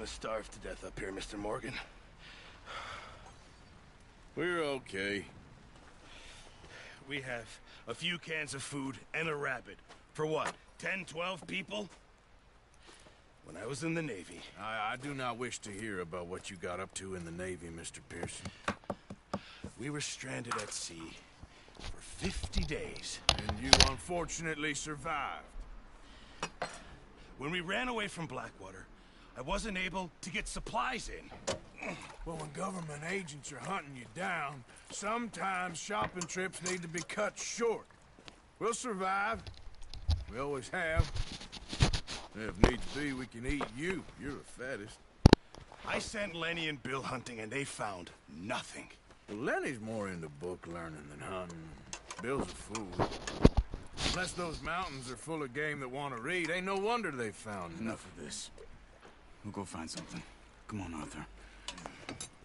gonna starve to death up here, Mr. Morgan. We're okay. We have a few cans of food and a rabbit. For what, 10, 12 people? When I was in the Navy... I do not wish to hear about what you got up to in the Navy, Mr. Pearson. We were stranded at sea for 50 days. And you unfortunately survived. When we ran away from Blackwater, I wasn't able to get supplies in. Well, when government agents are hunting you down, sometimes shopping trips need to be cut short. We'll survive. We always have. If needs be, we can eat you. You're the fattest. I sent Lenny and Bill hunting, and they found nothing. Well, Lenny's more into book learning than hunting. Bill's a fool. Unless those mountains are full of game that want to read, ain't no wonder they found Enough of this. We'll go find something. Come on, Arthur.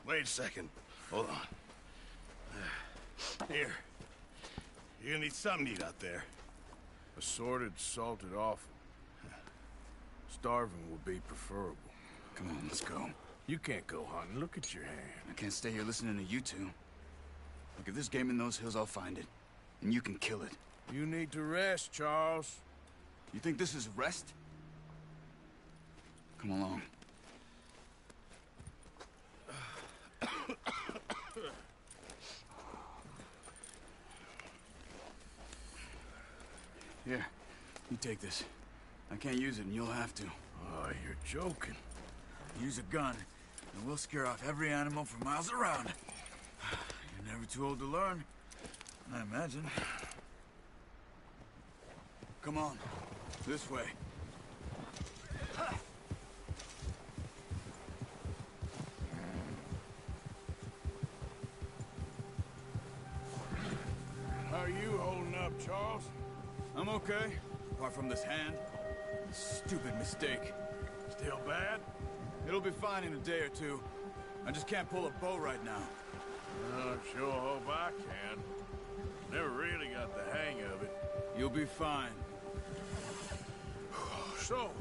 Wait a second. Hold on. Here. You're gonna need something to eat out there. Assorted, salted offal. Starving would be preferable. Come on, let's go. You can't go hunting. Look at your hand. I can't stay here listening to you two. Look, if there's game in those hills, I'll find it. And you can kill it. You need to rest, Charles. You think this is rest? Come along. Here, you take this. I can't use it, and you'll have to. Oh, you're joking. Use a gun, and we'll scare off every animal for miles around. You're never too old to learn, I imagine. Come on, this way. How are you holding up, Charles? I'm okay, apart from this hand. Stupid mistake. Still bad? It'll be fine in a day or two. I just can't pull a bow right now. I sure hope I can. Never really got the hang of it. You'll be fine. So,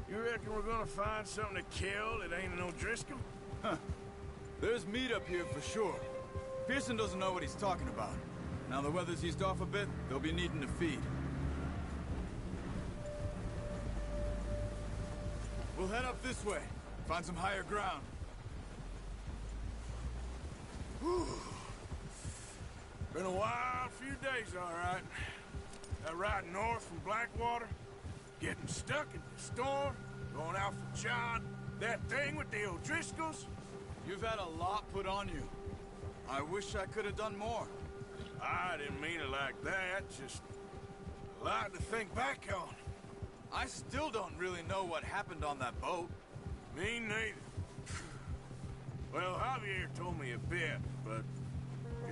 you reckon we're gonna find something to kill that ain't no Driscoll? Huh. There's meat up here for sure. Pearson doesn't know what he's talking about. Now the weather's eased off a bit, they'll be needing to feed. We'll head up this way. Find some higher ground. Whew. Been a wild few days, all right. That ride north from Blackwater, getting stuck in the storm, going out for John, that thing with the O'Driscolls. You've had a lot put on you. I wish I could have done more. I didn't mean it like that, just a lot to think back on. I still don't really know what happened on that boat. Me neither. Well, Javier told me a bit, but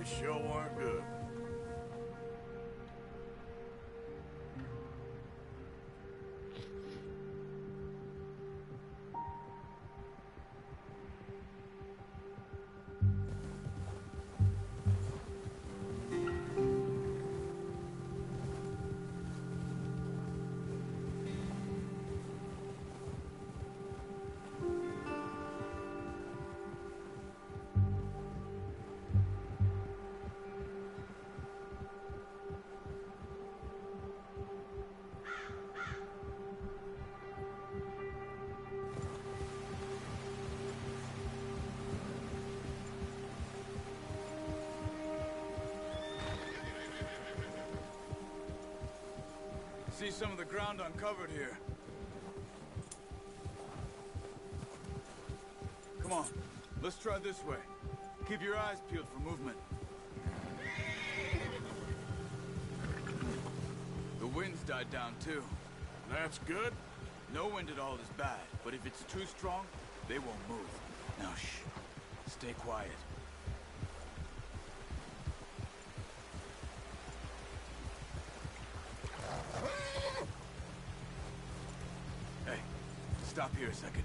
it sure weren't good. See some of the ground uncovered here. Come on, let's try this way. Keep your eyes peeled for movement. The wind's died down too. That's good. No wind at all is bad, but if it's too strong, they won't move. Now shh, stay quiet. Hey, stop here a second.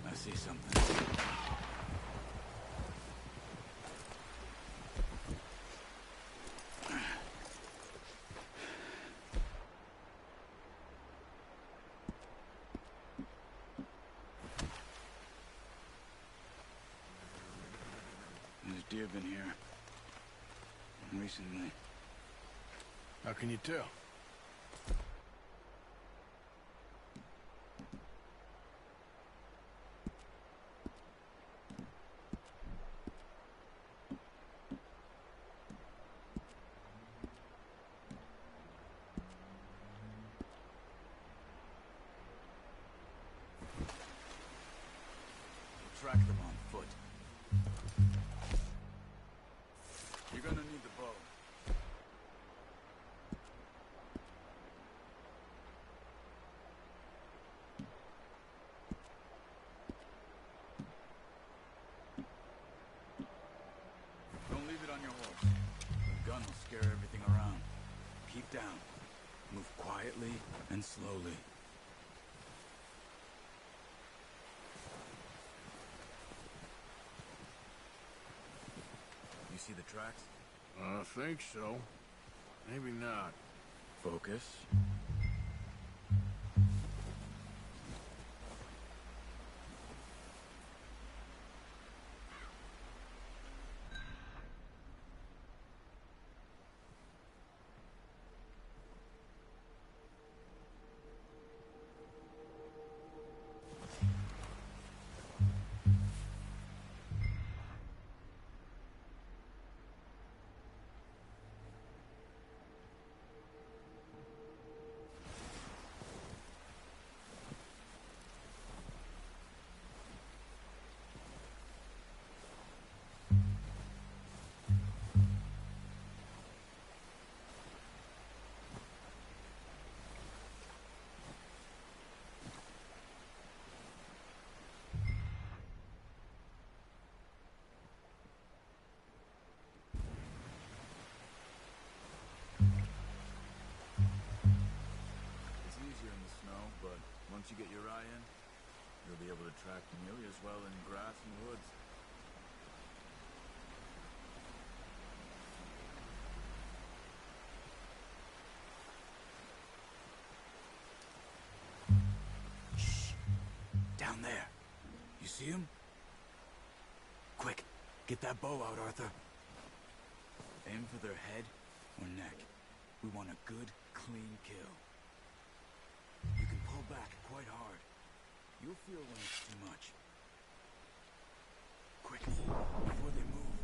I see something. living here. Recently. How can you tell? Track them on foot. You're gonna need the bow. Don't leave it on your horse. The gun will scare everything around. Keep down. Move quietly and slowly. You see the tracks? I think so. Maybe not. Focus. Once you get your eye in, you'll be able to track nearly as well in grass and woods. Shh! Down there. You see him? Quick, get that bow out, Arthur. Aim for their head or neck. We want a good, clean kill. You can pull back quite hard. You'll feel when it's too much. Quick, before they move.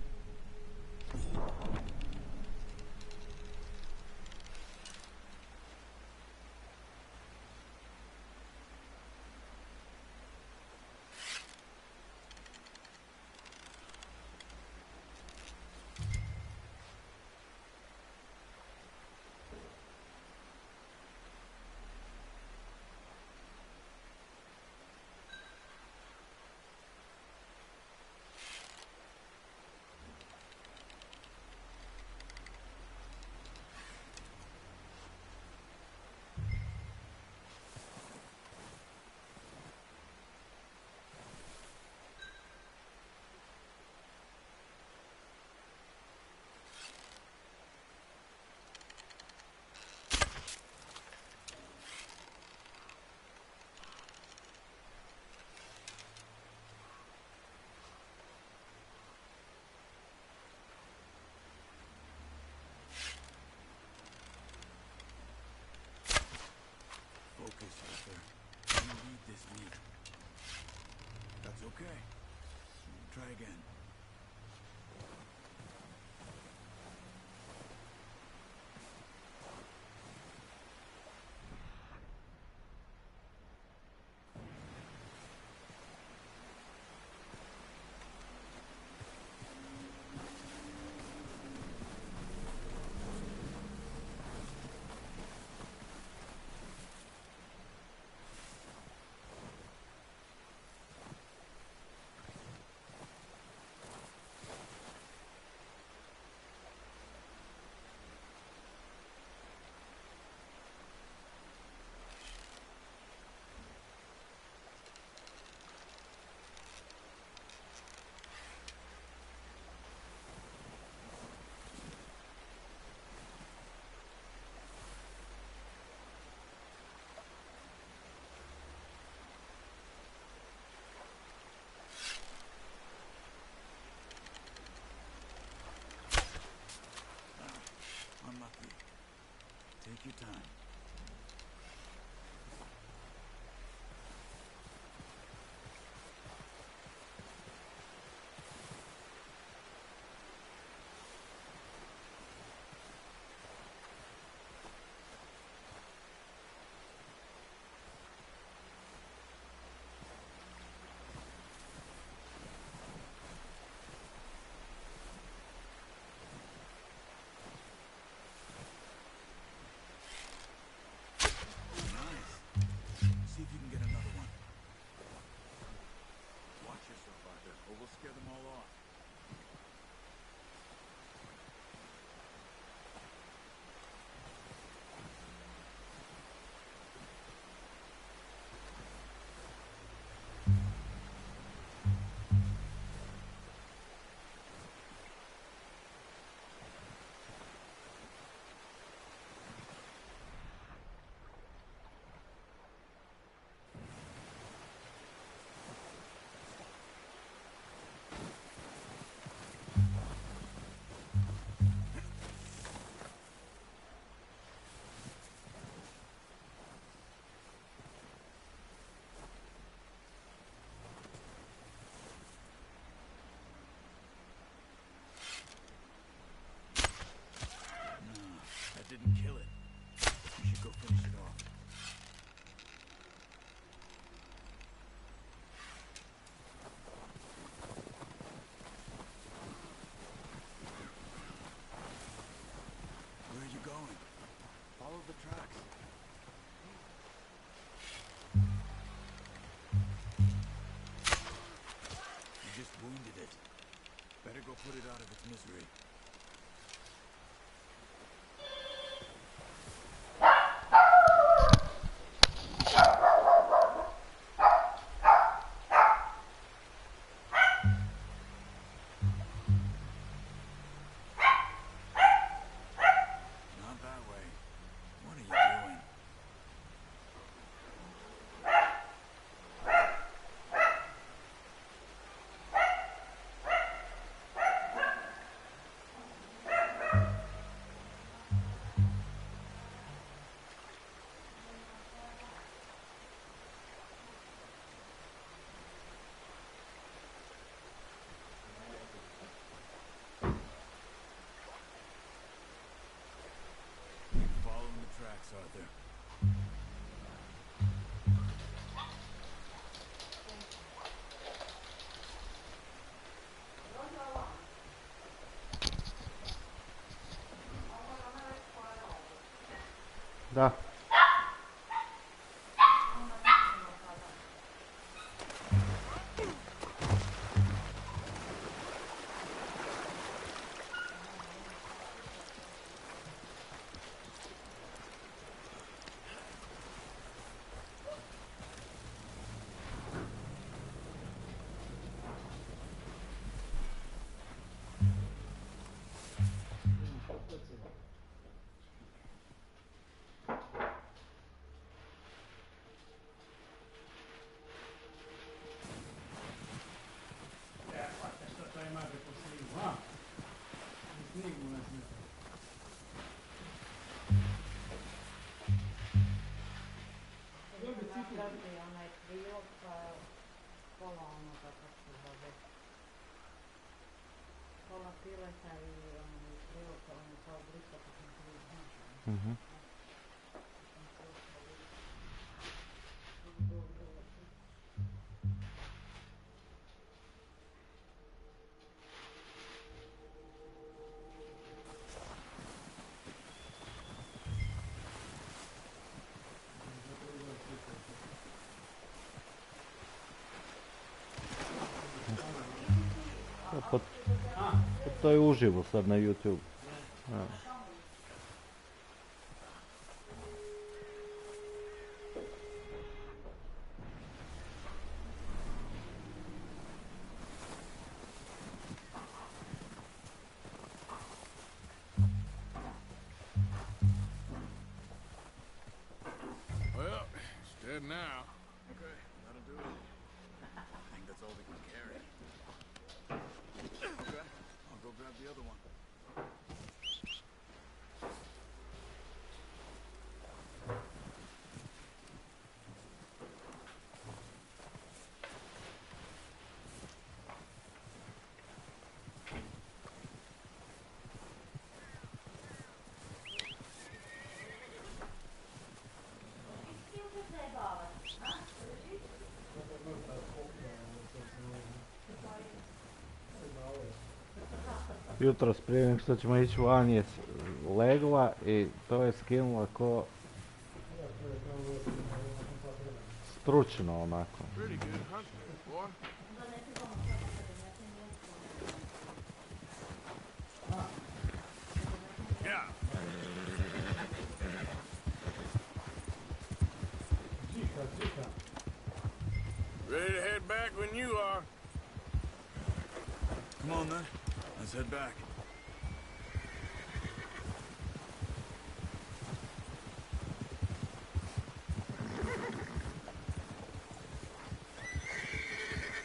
Focus, Arthur. You need this meat. That's okay. Try again. put it out of its misery. Not that way. What are you doing? Following the tracks, Arthur. Da. Mhm. To je uživo sad na YouTube. Ja. Well, it's dead now. Okay, that'll do it. I think that's all we can carry. Okay, I'll go grab the other one. Jutros prije nego što ćemo ići van je legla i to je skinula ko stručno onako. Pretty good hunting, boy. Yeah. Ready to head back when you are. Come on then, let's head back.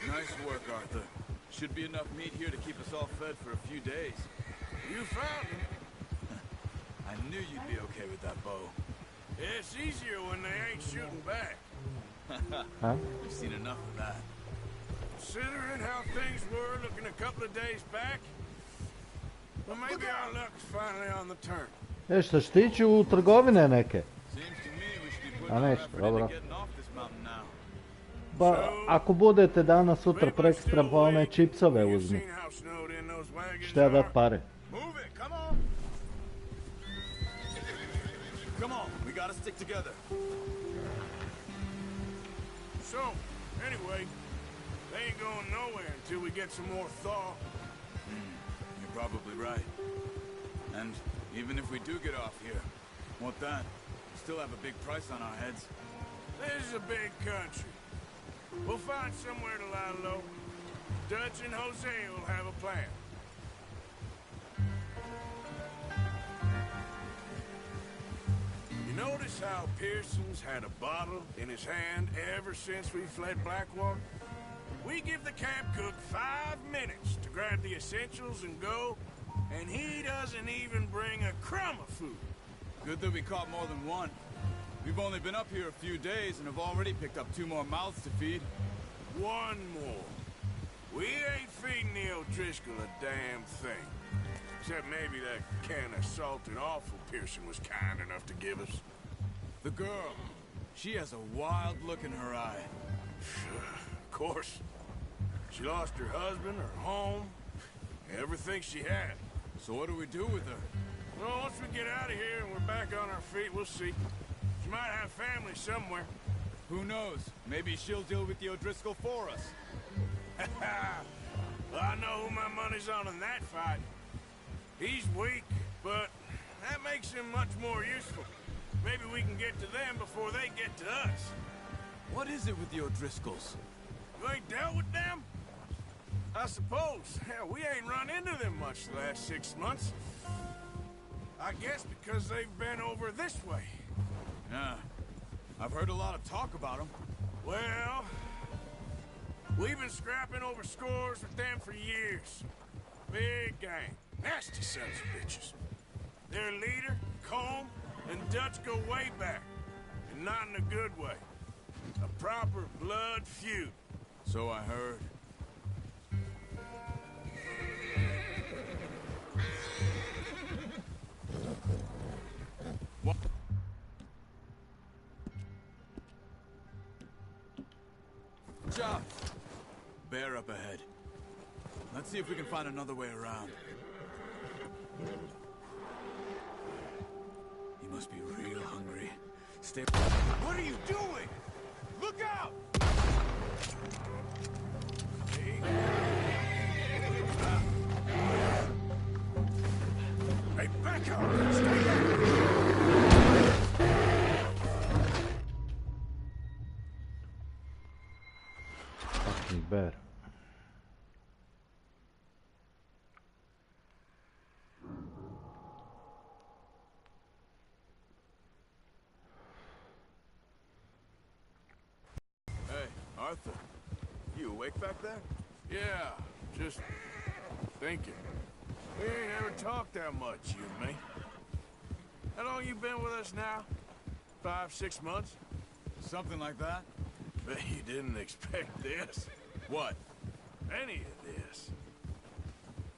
Nice work, Arthur. Should be enough meat here to keep us all fed for a few days. You found him. I knew you'd be okay with that bow. It's easier when they ain't shooting back. Huh? We've seen enough of that. Considering how things were looking a couple of days back, well, maybe our luck's finally on the turn. Što štići u trgovine neke. Seems to me we should be putting A our nešto, effort into dobro. getting off this mountain now. Pa ako budete danas sutra prekstra pa one čipsove You've uzmi. seen how snowed in those wagons Šta ja dat are. pare? Move it, come on! Come on, we gotta stick together. So, anyway, they ain't going nowhere until we get some more thaw. You're probably right. And even if we do get off here, what then? We still have a big price on our heads. This is a big country. We'll find somewhere to lie low. Dutch and Jose will have a plan. You notice how Pearson's had a bottle in his hand ever since we fled Blackwater? We give the camp cook 5 minutes to grab the essentials and go, and he doesn't even bring a crumb of food. Good that we caught more than one. We've only been up here a few days and have already picked up 2 more mouths to feed. 1 more. We ain't feeding the O'Driscoll a damn thing. Except maybe that can of salted offal Pearson was kind enough to give us. The girl. She has a wild look in her eye. Of course. She lost her husband, her home, everything she had. So what do we do with her? Well, once we get out of here and we're back on our feet, we'll see. She might have family somewhere. Who knows? Maybe she'll deal with the O'Driscoll for us. Well, I know who my money's on in that fight. He's weak, but that makes him much more useful. Maybe we can get to them before they get to us. What is it with the O'Driscolls? You ain't dealt with them? I suppose. Hell, we ain't run into them much the last 6 months. I guess because they've been over this way. Yeah. I've heard a lot of talk about them. Well, we've been scrapping over scores with them for years. Big gang. Nasty sons of bitches. Their leader, Combe, and Dutch go way back. And not in a good way. A proper blood feud. So I heard. What? Job. Bear up ahead. Let's see if we can find another way around. You must be real hungry. Stay. What are you doing? Look out! Hey, back up! Stay back! Fucking bear. Hey, Arthur. You awake back there? Yeah, just thinking. We ain't ever talked that much, you and me. How long you been with us now? 5, 6 months? Something like that? Bet you didn't expect this. What? Any of this.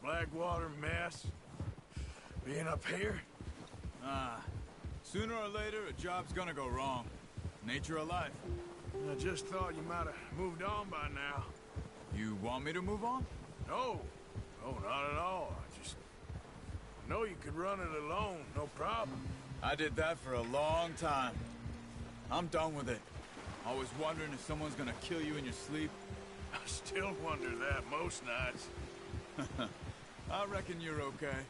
Blackwater mess. Being up here? Sooner or later, a job's gonna go wrong. Nature of life. I just thought you might have moved on by now. You want me to move on? No. No, not at all. I just know you could run it alone, no problem. I did that for a long time. I'm done with it. Always wondering if someone's gonna kill you in your sleep. I still wonder that most nights. I reckon you're okay.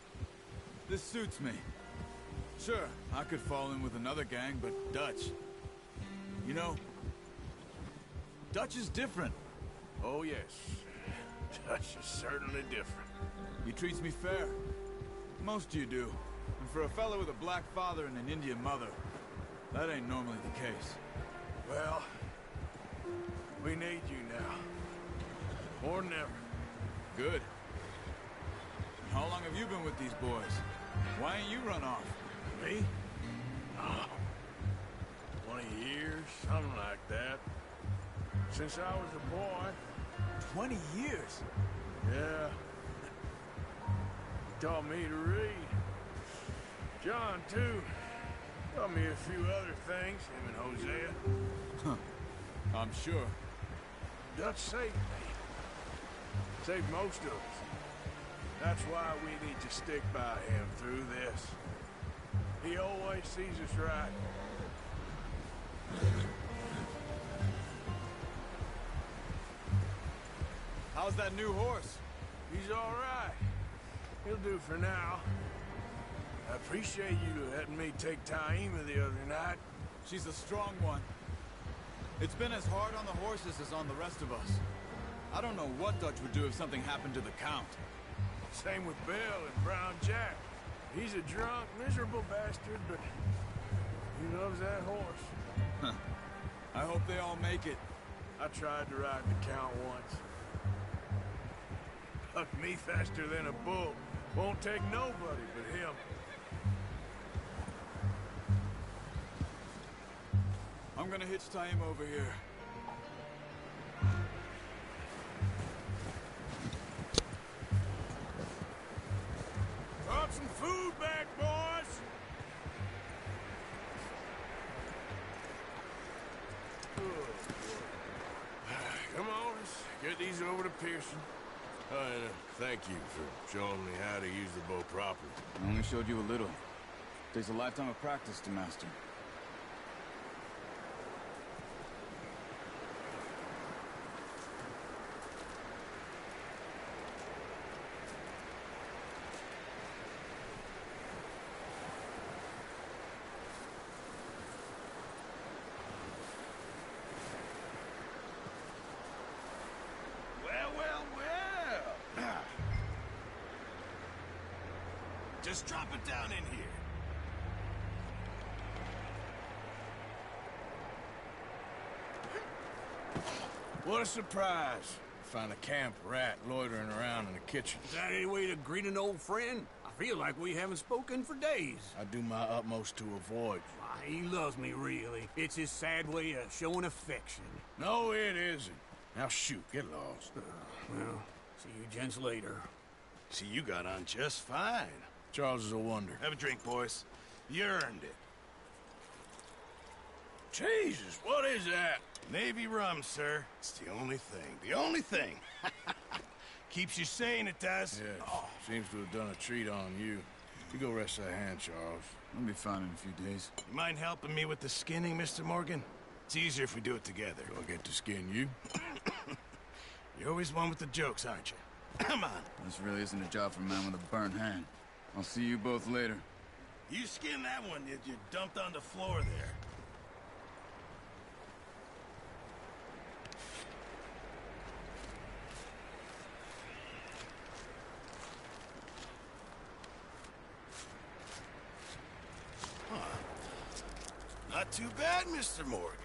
This suits me. Sure, I could fall in with another gang, but Dutch... You know, Dutch is different. Oh, yes. Dutch is certainly different. He treats me fair. Most you do. And for a fellow with a black father and an Indian mother, that ain't normally the case. Well, we need you now. More than ever. Good. And how long have you been with these boys? Why ain't you run off? Me? Oh, 20 years, something like that. Since I was a boy. 20 years? Yeah. Taught me to read. John, too. Taught me a few other things, him and Hosea. Huh. I'm sure. Dutch saved me. Saved most of us. That's why we need to stick by him through this. He always sees us right. How's that new horse? He's all right. He'll do for now. I appreciate you letting me take Taima the other night. She's a strong one. It's been as hard on the horses as on the rest of us. I don't know what Dutch would do if something happened to the Count. Same with Bill and Brown Jack. He's a drunk, miserable bastard, but he loves that horse. Huh. I hope they all make it. I tried to ride the Count once. Bucked me faster than a bull. Won't take nobody but him. I'm gonna hitch Taima over here. Brought some food back, boys! Come on, let's get these over to Pearson. And thank you for showing me how to use the bow properly. I only showed you a little. Takes a lifetime of practice to master. Just drop it down in here. What a surprise. Find a camp rat loitering around in the kitchen. Is that any way to greet an old friend? I feel like we haven't spoken for days. I do my utmost to avoid you. Why, he loves me, really. It's his sad way of showing affection. No, it isn't. Now shoot, get lost. Well, see you gents later. See, you got on just fine. Charles is a wonder. Have a drink, boys. You earned it. Jesus, what is that? Navy rum, sir. It's the only thing. The only thing. Keeps you sane, it does. Yes, seems to have done a treat on you. You go rest that hand, Charles. I'll be fine in a few days. You mind helping me with the skinning, Mr. Morgan? It's easier if we do it together. Do I get to skin you? You're always one with the jokes, aren't you? Come on. This really isn't a job for a man with a burnt hand. I'll see you both later. You skin that one that you dumped on the floor there. Not too bad, Mr. Morgan.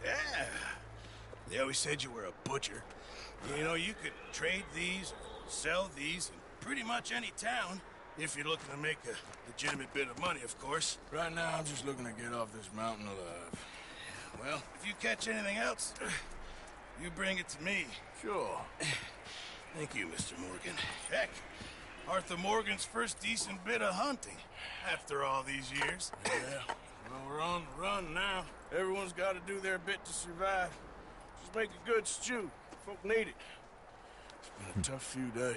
Yeah. They always said you were a butcher. You know, you could trade these, sell these in pretty much any town, if you're looking to make a legitimate bit of money, of course. Right now, I'm just looking to get off this mountain alive. Well, if you catch anything else, you bring it to me. Sure. Thank you, Mr. Morgan. Heck, Arthur Morgan's first decent bit of hunting, after all these years. Yeah. Well, we're on the run now. Everyone's got to do their bit to survive. Just make a good stew. Folk need it. It's been a tough few days.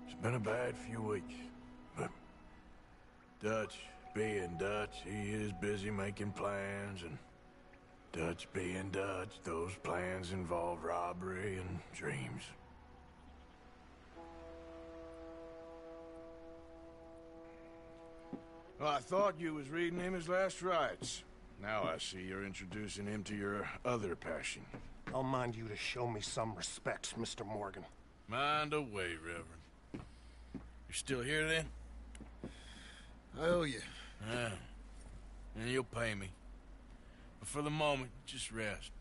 It's been a bad few weeks, but Dutch being Dutch, he is busy making plans, and Dutch being Dutch, those plans involve robbery and dreams. Well, I thought you was reading him his last rites. Now I see you're introducing him to your other passion. I'll mind you to show me some respect, Mr. Morgan. Mind away, Reverend. You still here, then? I owe you. Yeah. And you'll pay me. But for the moment, just rest.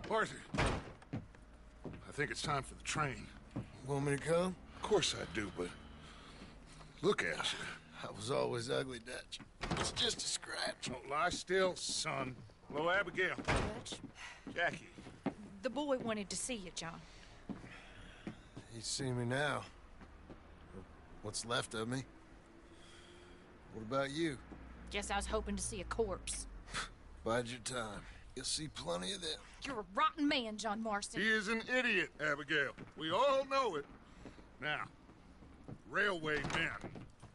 Arthur, I think it's time for the train. Want me to come? Of course I do, but look at you. I was always ugly, Dutch. It's just a scratch. Don't lie still, son. Hello, Abigail. Jackie. The boy wanted to see you, John. He's seen me now. What's left of me. What about you? Guess I was hoping to see a corpse. Bide your time. You'll see plenty of them. You're a rotten man, John Marston. He is an idiot, Abigail. We all know it. Now, railway men.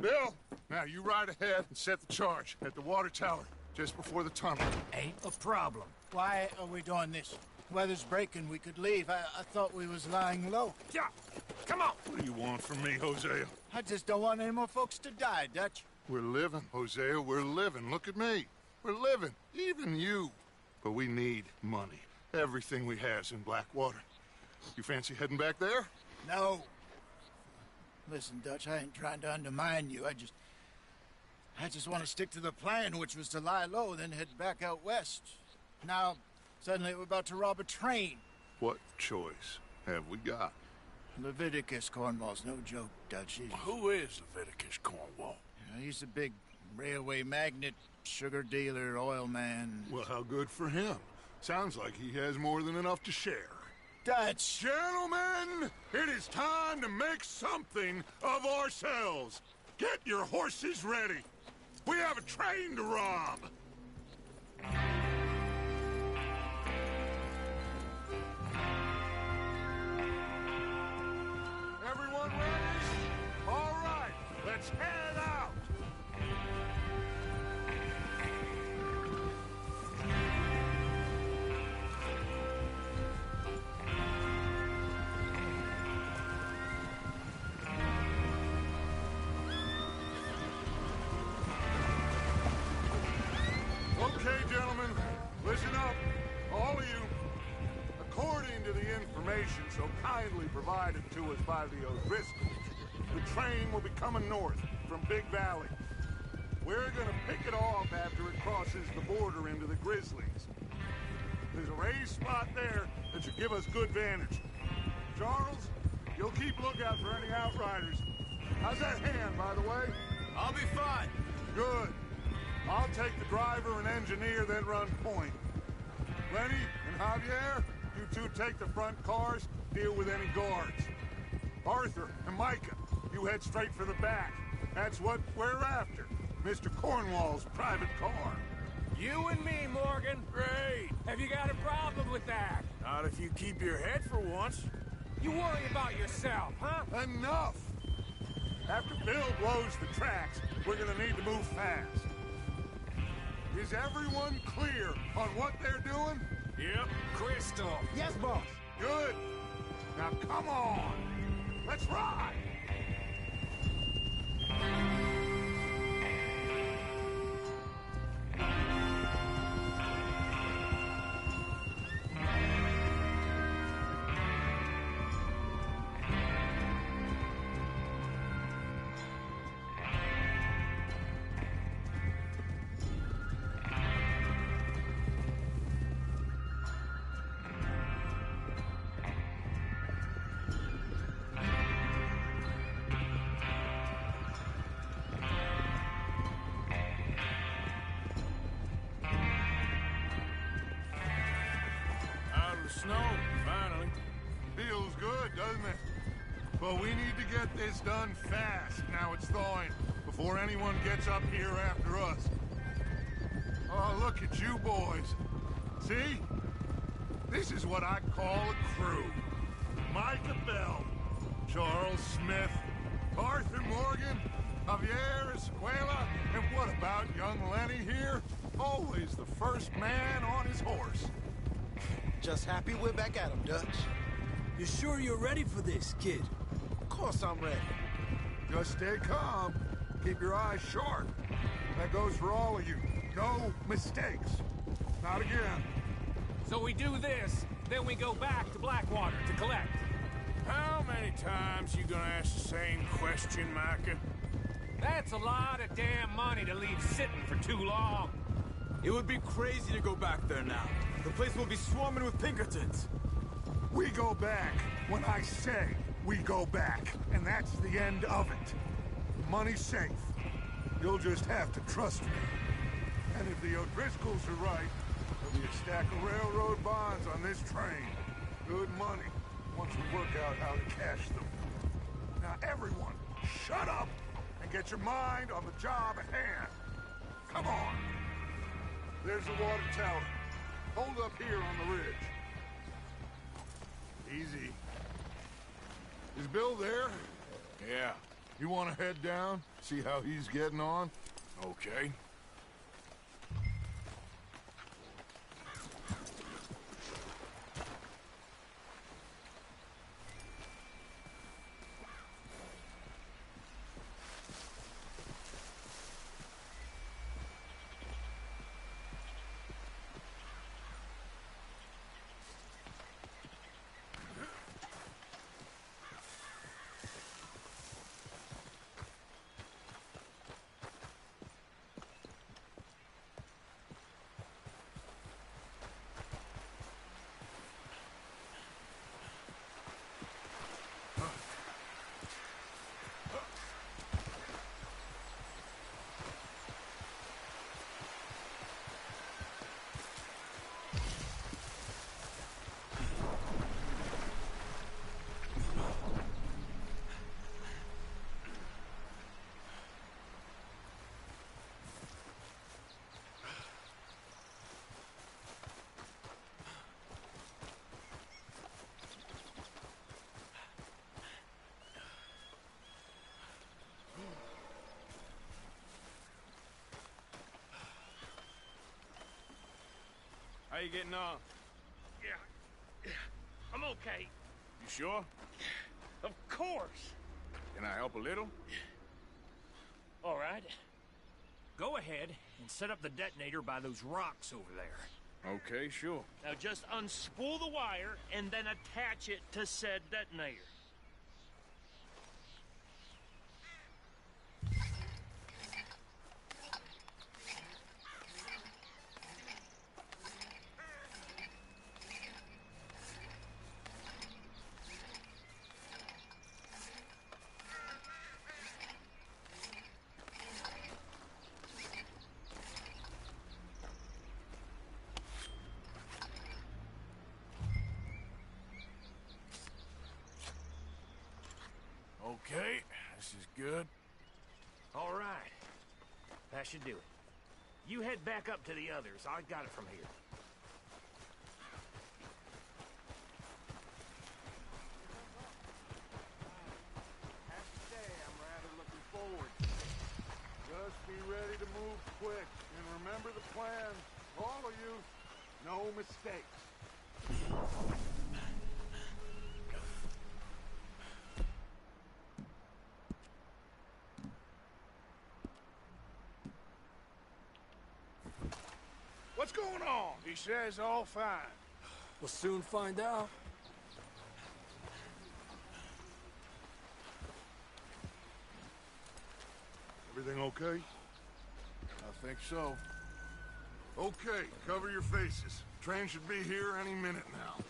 Bill, now you ride ahead and set the charge at the water tower just before the tunnel. Ain't a problem. Why are we doing this? Weather's breaking, we could leave. I thought we was lying low. Yeah, come on. What do you want from me, Hosea? I just don't want any more folks to die, Dutch. We're living, Hosea, we're living. Look at me. We're living, even you. But we need money. Everything we has in Blackwater. You fancy heading back there? No. Listen, Dutch, I ain't trying to undermine you. I just want to stick to the plan, which was to lie low, then head back out west. Now, suddenly we're about to rob a train. What choice have we got? Leviticus Cornwall's no joke, Dutch. Who is Leviticus Cornwall? He's a big railway magnate, sugar dealer, oil man. Well, how good for him. Sounds like he has more than enough to share. Dutch! Gentlemen, it is time to make something of ourselves. Get your horses ready. We have a train to rob. Everyone ready? All right, let's head out. Okay, gentlemen, listen up, all of you. According to the information so kindly provided to us by the O'Driscolls, the train will be coming north from Big Valley. We're gonna pick it off after it crosses the border into the Grizzlies. There's a raised spot there that should give us good vantage. Charles, you'll keep lookout for any outriders. How's that hand, by the way? I'll be fine. Good. I'll take the driver and engineer, then run point. Lenny and Javier, you two take the front cars, deal with any guards. Arthur and Micah, you head straight for the back. That's what we're after. Mr. Cornwall's private car. You and me, Morgan. Great. Have you got a problem with that? Not if you keep your head for once. You worry about yourself, huh? Enough! After Bill blows the tracks, we're gonna need to move fast. Is everyone clear on what they're doing? Yep. Crystal. Yes, boss. Good. Now come on. Let's ride. Snow, finally. Feels good, doesn't it? But we need to get this done fast. Now it's thawing, before anyone gets up here after us. Oh, look at you boys. See? This is what I call a crew. Micah Bell, Charles Smith, Arthur Morgan, Javier Escuela, and what about young Lenny here? Always the first man on his horse. Just happy we're back at him, Dutch. You sure you're ready for this, kid? Of course I'm ready. Just stay calm. Keep your eyes sharp. That goes for all of you. No mistakes. Not again. So we do this, then we go back to Blackwater to collect. How many times you gonna ask the same question, Micah? That's a lot of damn money to leave sitting for too long. It would be crazy to go back there now. The place will be swarming with Pinkertons. We go back when I say we go back, and that's the end of it. The money's safe. You'll just have to trust me. And if the O'Driscolls are right, there'll be a stack of railroad bonds on this train. Good money, once we work out how to cash them. Now everyone, shut up and get your mind on the job at hand. Come on. There's the water tower. Hold up here on the ridge. Easy. Is Bill there? Yeah. You want to head down? See how he's getting on? Okay. How you getting on? Yeah, I'm okay. You sure? Of course. Can I help a little? All right. Go ahead and set up the detonator by those rocks over there. Okay, sure. Now just unspool the wire and then attach it to said detonator. Okay, this is good. All right. That should do it. You head back up to the others. I got it from here. Happy day, I'm rather looking forward. Just be ready to move quick, and remember the plan. All of you, no mistakes. What's going on? He says all fine. We'll soon find out. Everything okay? I think so. Okay, cover your faces. Train should be here any minute now.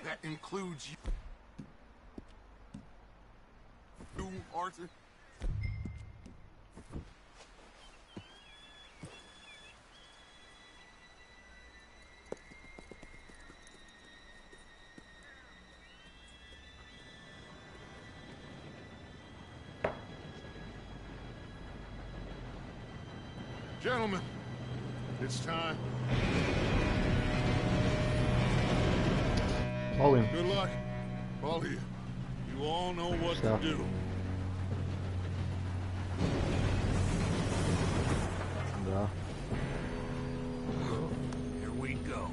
That includes you, Arthur. Gentlemen, it's time. Molim. Good luck, all of you. You all know what to do. Da. Here we go.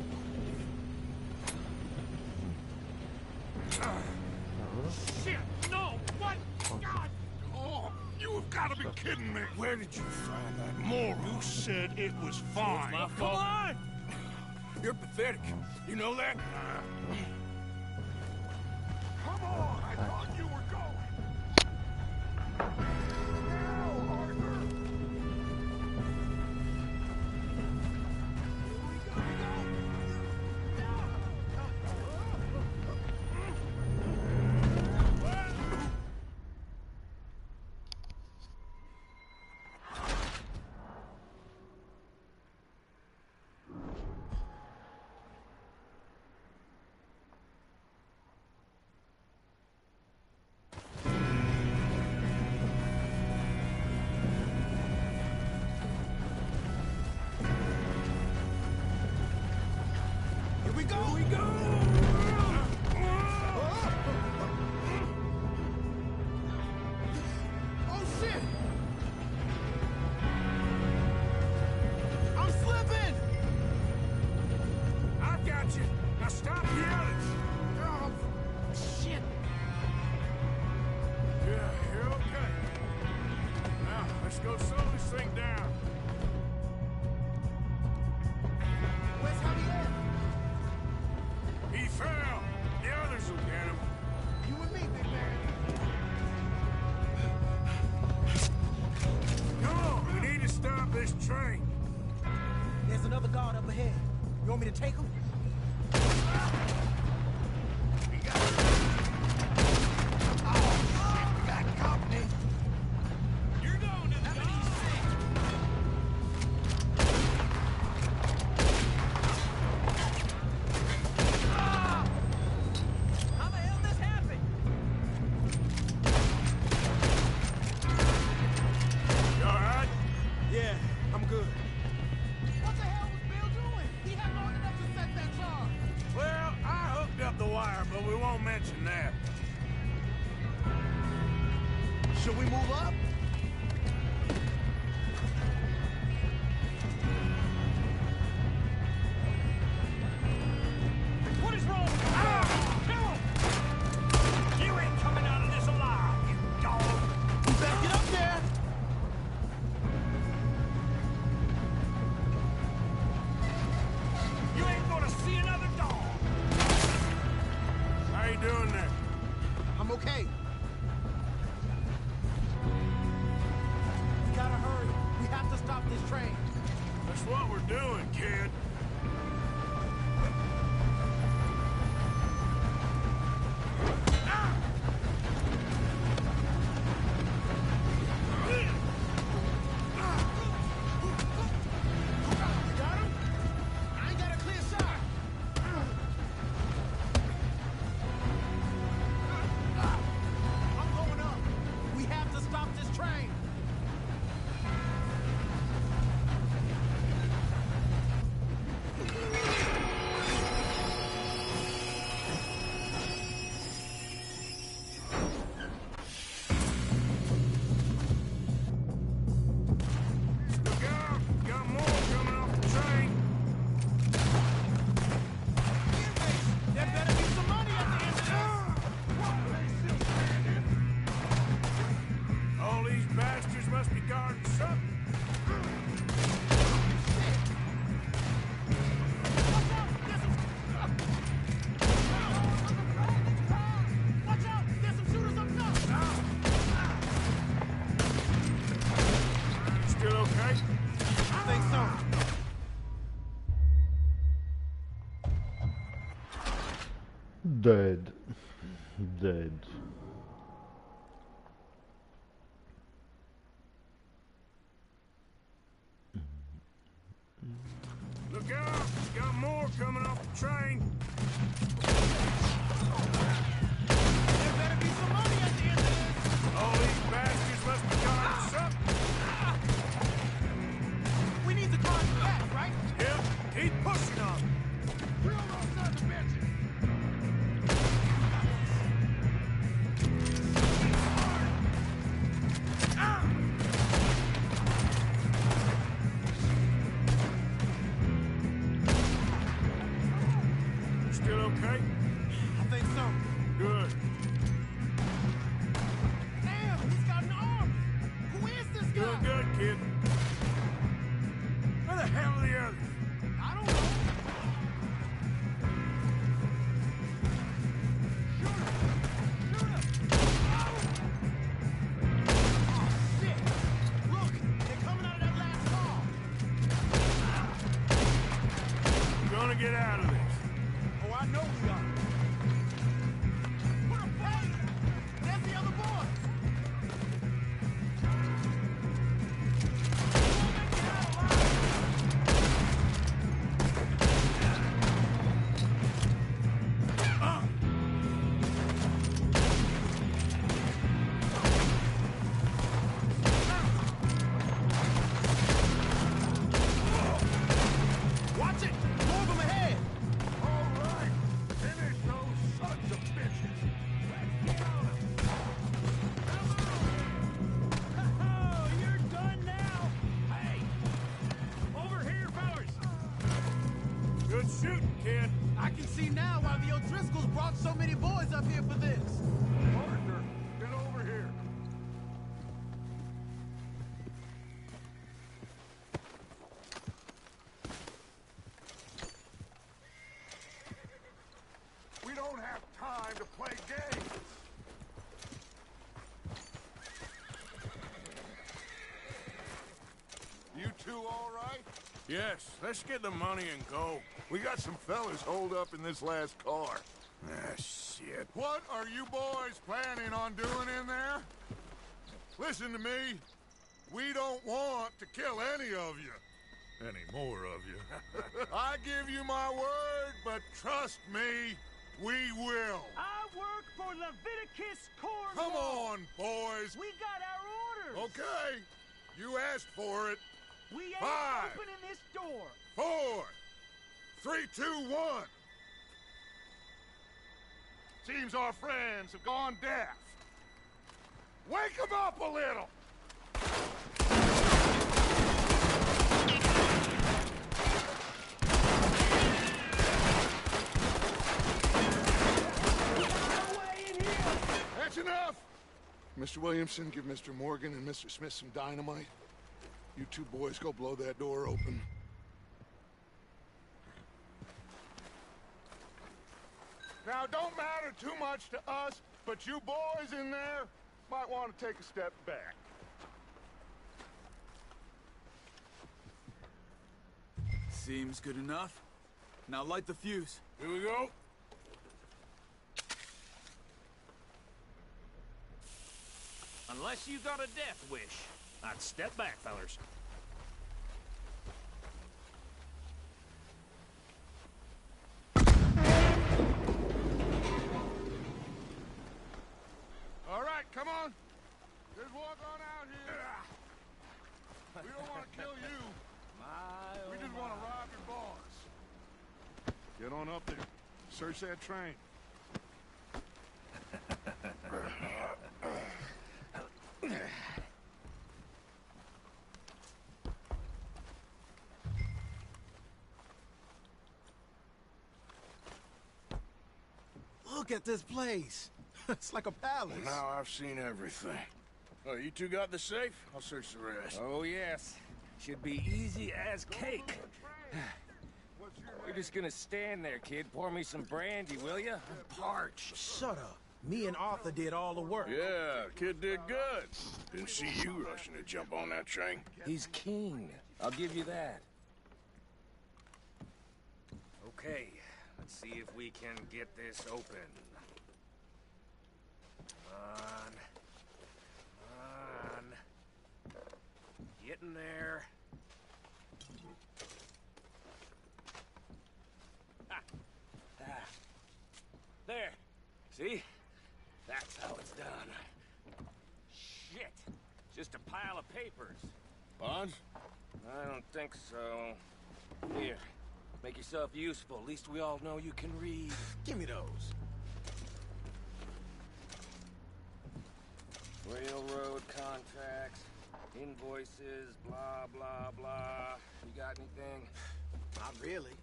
Shit! No! What? God! Oh, you have got to be kidding me. Where did you find that moron? You said it was fine. My fault. Come on! You're pathetic. You know that? Come on, I thought you were going. Now, Arthur. Go slow this thing down. Where's Javier? He fell. The others will get him. You and me, big man. Come on, we need to stop this train. There's another guard up ahead. You want me to take him? Should we move up? What is wrong? Kill him! You ain't coming out of this alive, you dog! You better get up there! You ain't gonna see another dog! How you doing there? I'm okay. We gotta hurry. We have to stop this train. That's what we're doing, kid. Dead. Dead. Look out! Got more coming off the train. There better be some money at the end of this. All these bastards must be guarding something. We need the cars back, right? Yep, keep pushing on them. Drill those sons of bitches. Still okay? I think so. Good. Damn, he's got an arm. Who is this guy? Doing good, kid. Where the hell are the others? I don't know. Shoot him! Shoot him! Oh, shit! Look, they're coming out of that last car. We're gonna get out of this. Oh, I know we are. Put a fight! There's the other boys! Watch it! Move them ahead! All right, finish those sons of bitches. Let's get on them. Oh, you're done now! Hey! Over here, fellas! Good shooting, kid. I can see now why the O'Driscolls brought so many boys up here for this. Partner, get over here. Yes, let's get the money and go. We got some fellas holed up in this last car. Ah, shit. What are you boys planning on doing in there? Listen to me. We don't want to kill any of you. Any more of you. I give you my word, but trust me, we will. I work for Leviticus Cornwall. Come on, boys. We got our orders. Okay. You asked for it. We ain't 5, opening this door. 4, 3, 2, 1. Seems our friends have gone deaf. Wake them up a little. That's enough. Mr. Williamson, give Mr. Morgan and Mr. Smith some dynamite. You two boys go blow that door open. Now, don't matter too much to us, but you boys in there might want to take a step back. Seems good enough. Now light the fuse. Here we go. Unless you got a death wish, I'd step back, fellers. All right, come on. Just walk on out here. We don't want to kill you. We just want to rob your boss. Get on up there. Search that train. Look at this place. It's like a palace. Now I've seen everything. Oh, you two got the safe? I'll search the rest. Oh, yes. Should be easy as cake. We're just gonna stand there, kid. Pour me some brandy, will ya? I'm parched. Shut up. Me and Arthur did all the work. Yeah, kid did good. Didn't see you rushing to jump on that train. He's keen. I'll give you that. Okay, let's see if we can get this open. Come on. Come on. Getting there. There. See? That's how it's done. Shit. Just a pile of papers. Bonds? I don't think so. Here. Make yourself useful. At least we all know you can read. Give me those. Railroad contracts, invoices, blah, blah, blah. You got anything? Not really.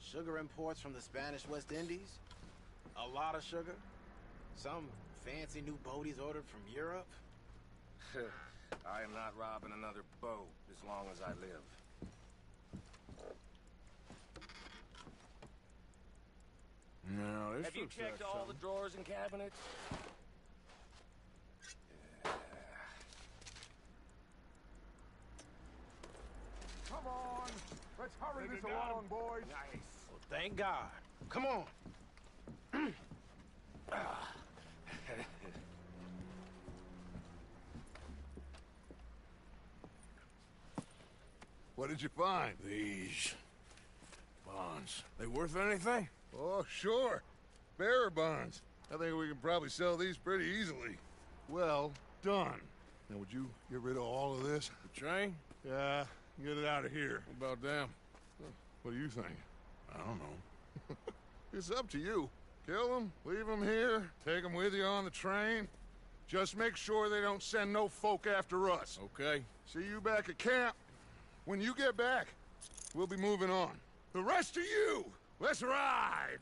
Sugar imports from the Spanish West Indies. A lot of sugar. Some fancy new boaties ordered from Europe. I am not robbing another boat as long as I live. No, this Have you looks checked like all the something. drawers and cabinets? Come on. Let's hurry this along, boys. Nice. Well, thank God. Come on. What did you find? These bonds. They worth anything? Oh, sure. Bearer bonds. I think we can probably sell these pretty easily. Well done. Now, would you get rid of all of this? The train? Yeah, get it out of here. What about them? What do you think? I don't know. It's up to you. Kill them, leave them here, take them with you on the train. Just make sure they don't send no folk after us. Okay. See you back at camp. When you get back, we'll be moving on. The rest of you, let's ride!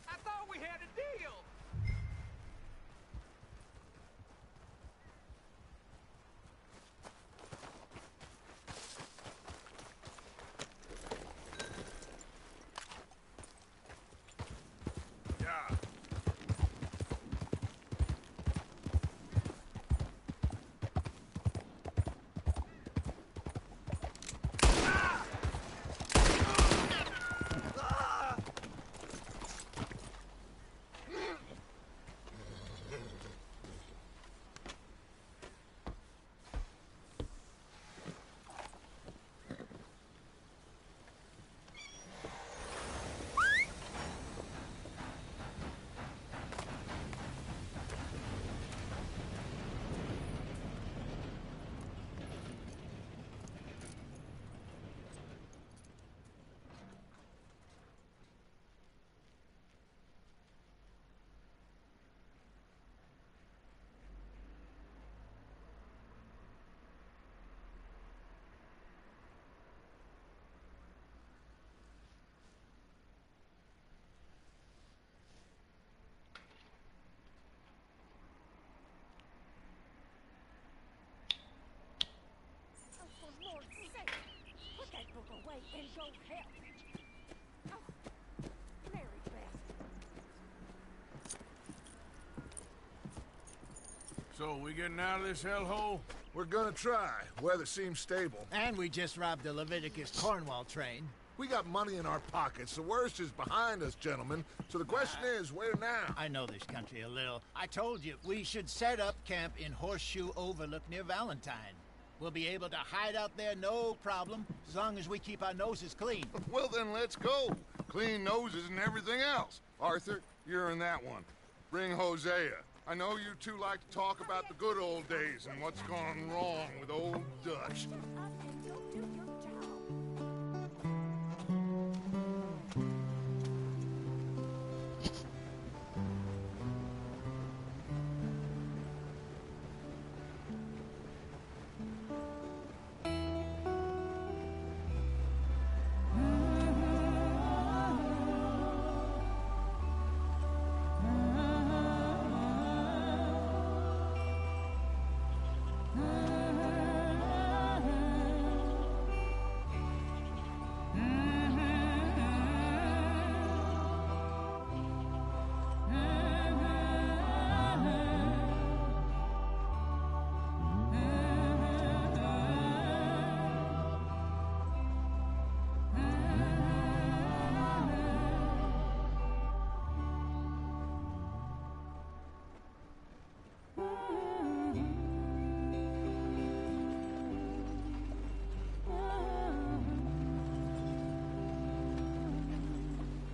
I thought we had a deal. away and go help. Oh, Mary bastard. So, we getting out of this hellhole? We're gonna try. Weather seems stable. And we just robbed the Leviticus Cornwall train. We got money in our pockets. The worst is behind us, gentlemen. So the question is, where now? I know this country a little. I told you, we should set up camp in Horseshoe Overlook near Valentine. We'll be able to hide out there, no problem, as long as we keep our noses clean. Well, then let's go. Clean noses and everything else. Arthur, you're in that one. Bring Hosea. I know you two like to talk about the good old days and what's gone wrong with old Dutch.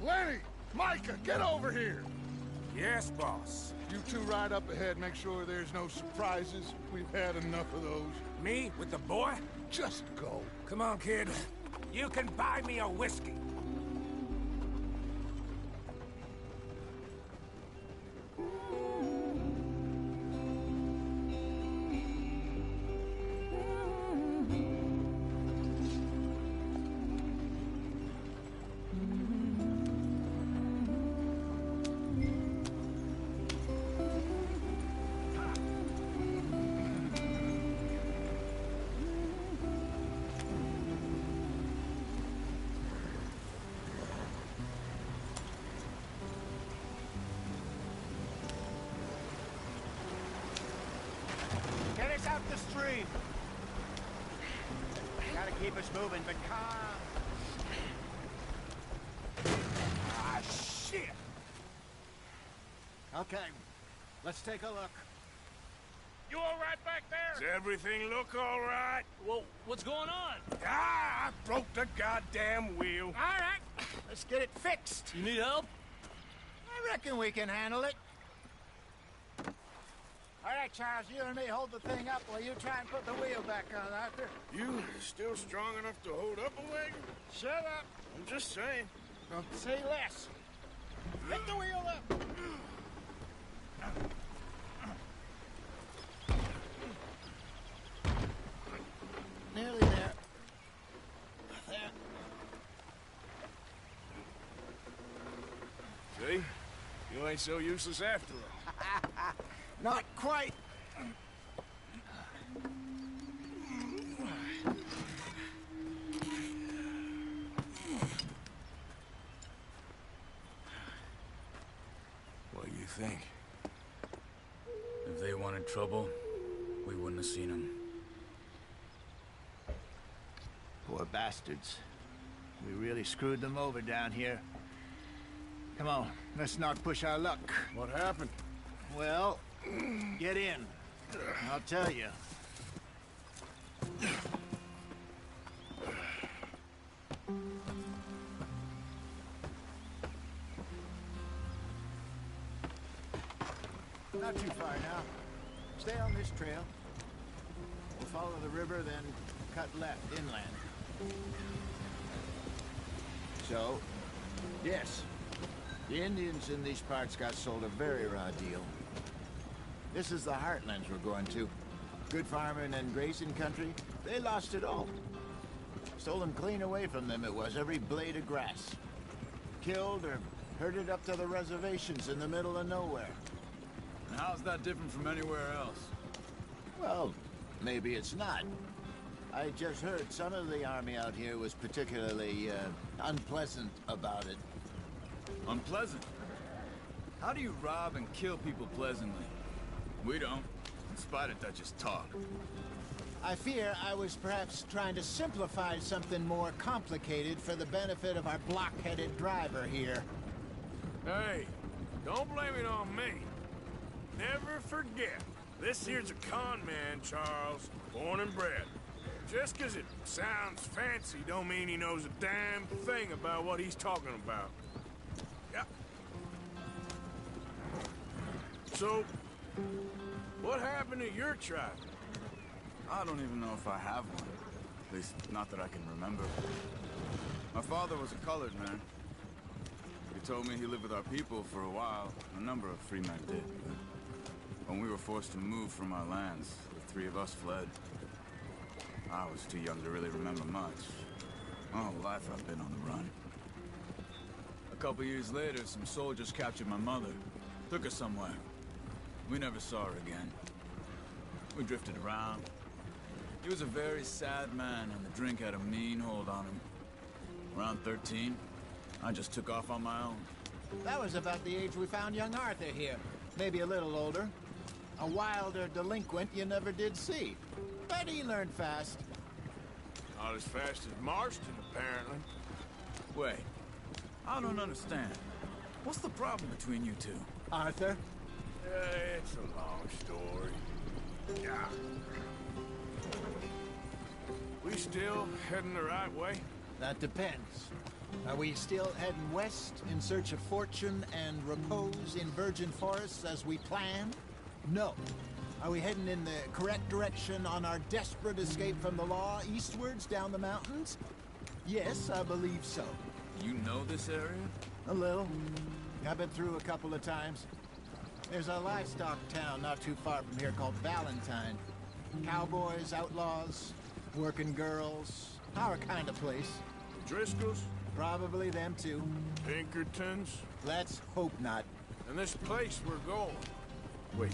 Lenny! Micah, get over here! Yes, boss. You two ride up ahead, make sure there's no surprises. We've had enough of those. Me with the boy? Just go. Come on, kid. You can buy me a whiskey. Get us out the stream. Gotta keep us moving, but calm. Ah, shit! Okay, let's take a look. You all right back there? Does everything look all right? Well, what's going on? Ah, I broke the goddamn wheel. All right, let's get it fixed. You need help? I reckon we can handle it. All right, Charles, you and me hold the thing up while you try and put the wheel back on, Arthur. You still strong enough to hold up a wagon? Shut up. I'm just saying. Now, say less. Get the wheel up. Nearly there. There. See? You ain't so useless after all. Not quite. What do you think? If they wanted trouble, we wouldn't have seen them. Poor bastards. We really screwed them over down here. Come on, let's not push our luck. What happened? Well, get in. I'll tell you. Not too far now. Stay on this trail. We'll follow the river, then cut left inland. So, yes, the Indians in these parts got sold a very raw deal. This is the heartlands we're going to. Good farming and grazing country, they lost it all. Stolen clean away from them it was, every blade of grass. Killed or herded up to the reservations in the middle of nowhere. And how's that different from anywhere else? Well, maybe it's not. I just heard some of the army out here was particularly, unpleasant about it. Unpleasant? How do you rob and kill people pleasantly? We don't, in spite of Dutch's talk. I fear I was perhaps trying to simplify something more complicated for the benefit of our block-headed driver here. Hey, don't blame it on me. Never forget, this here's a con man, Charles, born and bred. Just 'cause it sounds fancy don't mean he knows a damn thing about what he's talking about. Yeah. So, what happened to your tribe? I don't even know if I have one. At least, not that I can remember. My father was a colored man. He told me he lived with our people for a while. A number of free men did. But when we were forced to move from our lands, the three of us fled. I was too young to really remember much. My whole life I've been on the run. A couple years later, some soldiers captured my mother. Took her somewhere. We never saw her again. We drifted around. He was a very sad man, and the drink had a mean hold on him. Around 13, I just took off on my own. That was about the age we found young Arthur here. Maybe a little older. A wilder delinquent you never did see. But he learned fast. Not as fast as Marston, apparently. Wait, I don't understand. What's the problem between you two? Arthur? It's a long story. Yeah. We still heading the right way? That depends. Are we still heading west in search of fortune and repose in virgin forests as we planned? No. Are we heading in the correct direction on our desperate escape from the law eastwards down the mountains? Yes, I believe so. You know this area? A little. I've been through a couple of times. There's a livestock town not too far from here called Valentine. Cowboys, outlaws, working girls, our kind of place. The Driscolls? Probably them too. Pinkertons? Let's hope not. And this place we're going. Wait,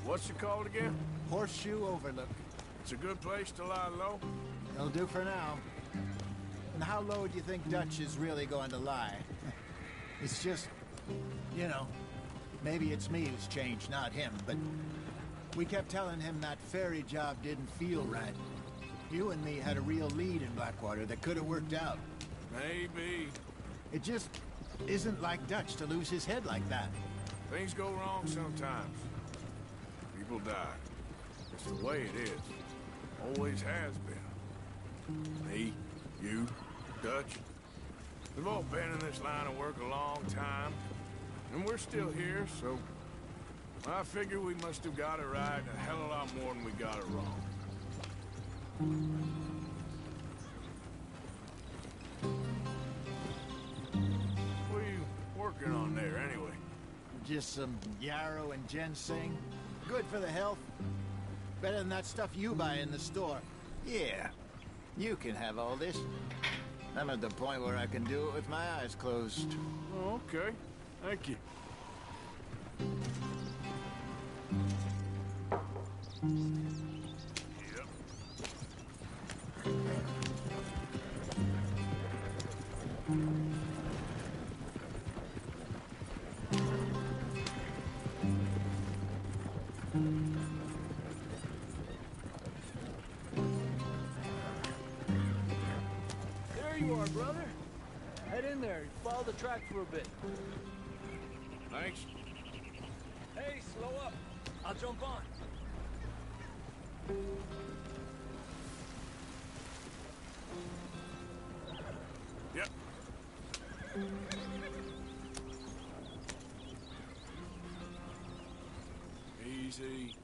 what's it called again? Horseshoe Overlook. It's a good place to lie low? It'll do for now. And how low do you think Dutch is really going to lie? It's just, you know, maybe it's me who's changed, not him, but we kept telling him that ferry job didn't feel right. You and me had a real lead in Blackwater that could have worked out. Maybe. It just isn't like Dutch to lose his head like that. Things go wrong sometimes. People die. It's the way it is. Always has been. Me, you, Dutch. We've all been in this line of work a long time. And we're still here, so I figure we must have got it right a hell of a lot more than we got it wrong. What are you working on there, anyway? Just some yarrow and ginseng. Good for the health. Better than that stuff you buy in the store. Yeah, you can have all this. I'm at the point where I can do it with my eyes closed. Oh, okay. Thank you. There you are, brother. Head in there. Follow the track for a bit. Thanks. Hey, slow up. I'll jump on. Yep. Easy.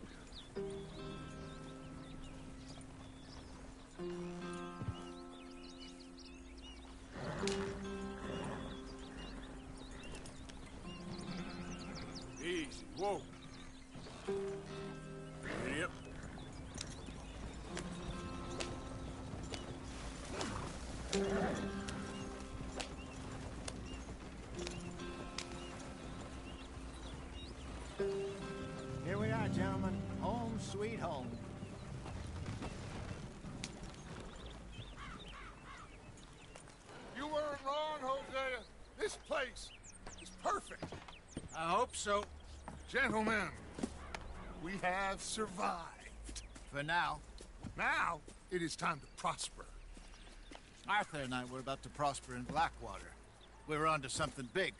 Easy. Whoa. Yep. Here we are, gentlemen. Home sweet home. so. Gentlemen, we have survived. For now. Now, it is time to prosper. Arthur and I were about to prosper in Blackwater. We were onto something big.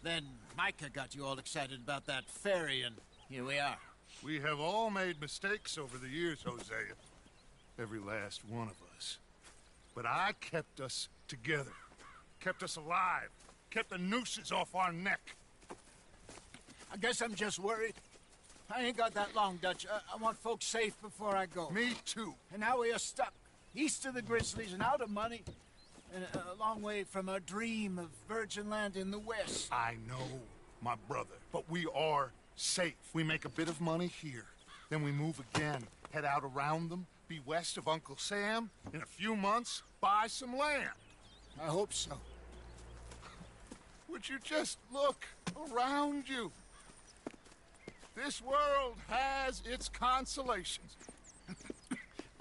Then Micah got you all excited about that ferry, and here we are. We have all made mistakes over the years, Hosea. Every last one of us. But I kept us together. Kept us alive. Kept the nooses off our neck. I guess I'm just worried. I ain't got that long, Dutch. I want folks safe before I go. Me too. And now we are stuck, east of the Grizzlies and out of money, and a long way from our dream of virgin land in the west. I know, my brother, but we are safe. We make a bit of money here, then we move again, head out around them, be west of Uncle Sam, in a few months, buy some land. I hope so. Would you just look around you? This world has its consolations.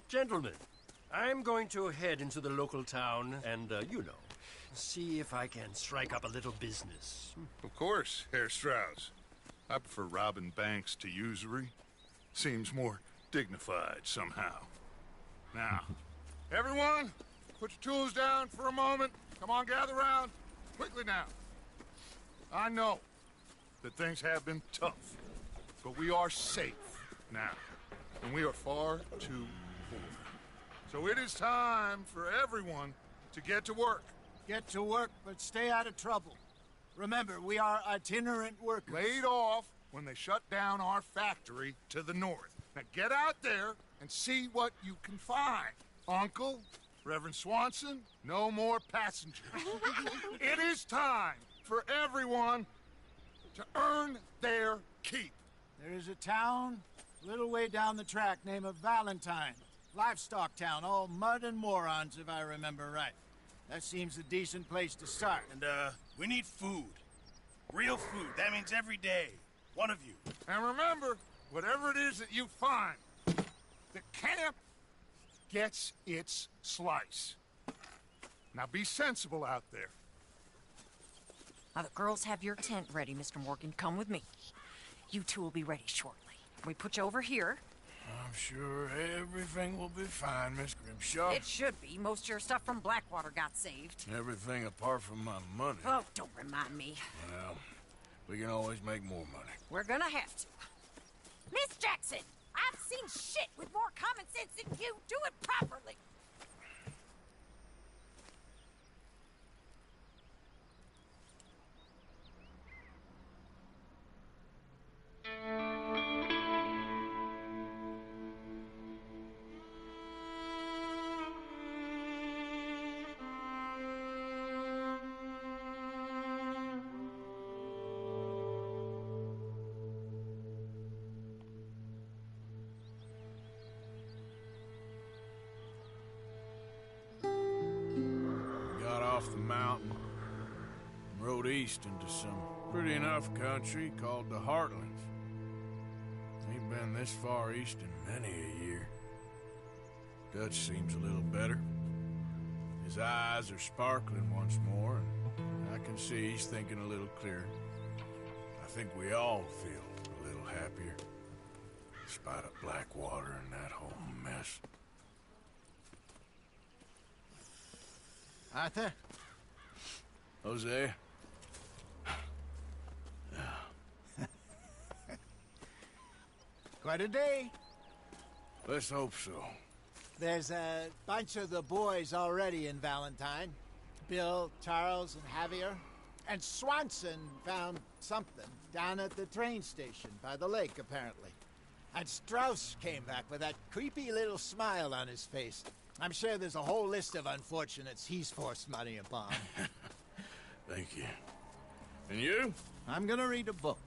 Gentlemen, I'm going to head into the local town and, you know, see if I can strike up a little business. Of course, Herr Strauss. I prefer robbing banks to usury. Seems more dignified somehow. Now, everyone, put your tools down for a moment. Come on, gather round. Quickly now. I know that things have been tough, but we are safe now, and we are far too poor. So it is time for everyone to get to work. Get to work, but stay out of trouble. Remember, we are itinerant workers. Laid off when they shut down our factory to the north. Now get out there and see what you can find. Uncle, Reverend Swanson, no more passengers. It is time for everyone to earn their keep. There is a town a little way down the track named Valentine. Livestock town, all mud and morons, if I remember right. That seems a decent place to start. And, we need food. Real food. That means every day. One of you. And remember, whatever it is that you find, the camp gets its slice. Now be sensible out there. Now, the girls have your tent ready, Mr. Morgan. Come with me. You two will be ready shortly. We put you over here. I'm sure everything will be fine, Miss Grimshaw. It should be. Most of your stuff from Blackwater got saved. Everything apart from my money. Oh, don't remind me. Well, we can always make more money. We're gonna have to. Miss Jackson, I've seen shit with more common sense than you. Do it properly. Off the mountain, rode east into some pretty enough country called the Heartlands. Ain't been this far east in many a year. Dutch seems a little better. His eyes are sparkling once more, and I can see he's thinking a little clearer. I think we all feel a little happier, in spite of Blackwater and that whole mess. Arthur? Hosea? Quite a day. Let's hope so. There's a bunch of the boys already in Valentine. Bill, Charles, and Javier. And Swanson found something down at the train station by the lake, apparently. And Strauss came back with that creepy little smile on his face. I'm sure there's a whole list of unfortunates he's forced money upon. Thank you. And you? I'm gonna read a book.